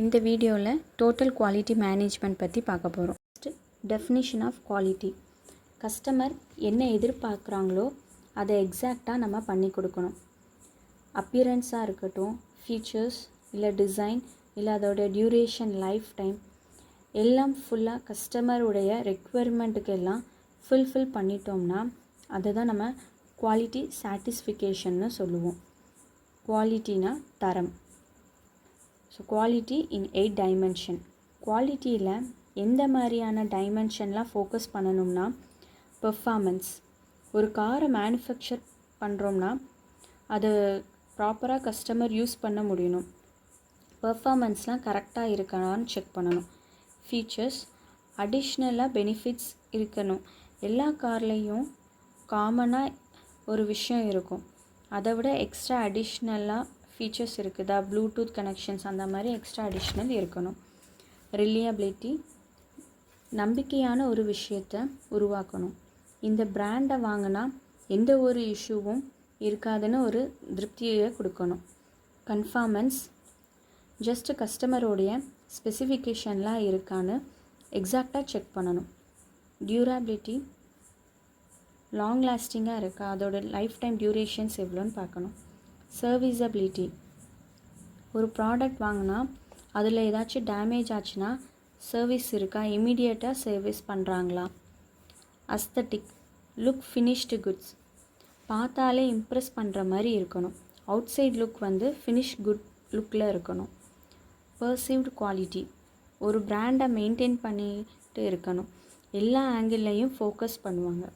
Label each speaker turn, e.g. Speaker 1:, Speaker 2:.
Speaker 1: இந்த வீடியோவில் total quality management பற்றி பார்க்க போகிறோம். First definition of quality. Customer என்ன எதிர்பார்க்குறாங்களோ அதை எக்ஸாக்டாக நம்ம பண்ணி கொடுக்கணும். அப்பியரன்ஸாக இருக்கட்டும், ஃபீச்சர்ஸ் இல்லை டிசைன் இல்லை அதோட டியூரேஷன், லைஃப் டைம் எல்லாம் ஃபுல்லாக கஸ்டமருடைய ரெக்குவயர்மெண்ட்டுக்கு எல்லாம் ஃபுல்ஃபில் பண்ணிட்டோம்னா அதை தான் நம்ம குவாலிட்டி சாட்டிஸ்ஃபிகேஷன்னு சொல்லுவோம். குவாலிட்டினா தரம். ஸோ குவாலிட்டி இன் 8 டைமென்ஷன். குவாலிட்டியில் எந்த மாதிரியான டைமென்ஷன்லாம் ஃபோக்கஸ் பண்ணணும்னா, பெர்ஃபார்மன்ஸ். ஒரு காரை மேனுஃபேக்சர் பண்ணுறோம்னா அது ப்ராப்பராக கஸ்டமர் யூஸ் பண்ண முடியணும். பெர்ஃபார்மன்ஸ்லாம் கரெக்டாக இருக்கான்னு செக் பண்ணணும். ஃபீச்சர்ஸ், அடிஷ்னலாக பெனிஃபிட்ஸ் இருக்கணும். எல்லா கார்லேயும் காமனாக ஒரு விஷயம் இருக்கும், அதை விட எக்ஸ்ட்ரா அடிஷ்னலாக ஃபீச்சர்ஸ் இருக்குதா, ப்ளூடூத் கனெக்ஷன்ஸ் அந்த மாதிரி எக்ஸ்ட்ரா அடிஷ்னல் இருக்கணும். ரிலையபிலிட்டி, நம்பிக்கையான ஒரு விஷயத்தை உருவாக்கணும். இந்த பிராண்டை வாங்கினா எந்த ஒரு இஷ்யூவும் இருக்காதுன்னு ஒரு திருப்தியை கொடுக்கணும். கன்ஃபார்மன்ஸ், ஜஸ்ட் கஸ்டமரோடைய ஸ்பெசிஃபிகேஷன்லாம் இருக்கான்னு எக்ஸாக்டாக செக் பண்ணணும். டியூரபிலிட்டி, லாங் லாஸ்டிங்காக இருக்கா, அதோட லைஃப் டைம் டியூரேஷன்ஸ் எவ்வளோன்னு பார்க்கணும். சர்வீஸபிலிட்டி, ஒரு ப்ராடக்ட் வாங்கினா அதில் ஏதாச்சும் டேமேஜ் ஆச்சுன்னா சர்வீஸ் இருக்கா, இமீடியட்டாக சர்வீஸ் பண்ணுறாங்களா. அஸ்தட்டிக், லுக் ஃபினிஷ்டு குட்ஸ், பார்த்தாலே இம்ப்ரெஸ் பண்ணுற மாதிரி இருக்கணும். Outside look finish good லுக்கில் இருக்கணும். பர்சீவ்டு குவாலிட்டி, ஒரு பிராண்டை மெயின்டைன் பண்ணிட்டு இருக்கணும். எல்லா ஆங்கிள்லையும் ஃபோக்கஸ் பண்ணுவாங்க.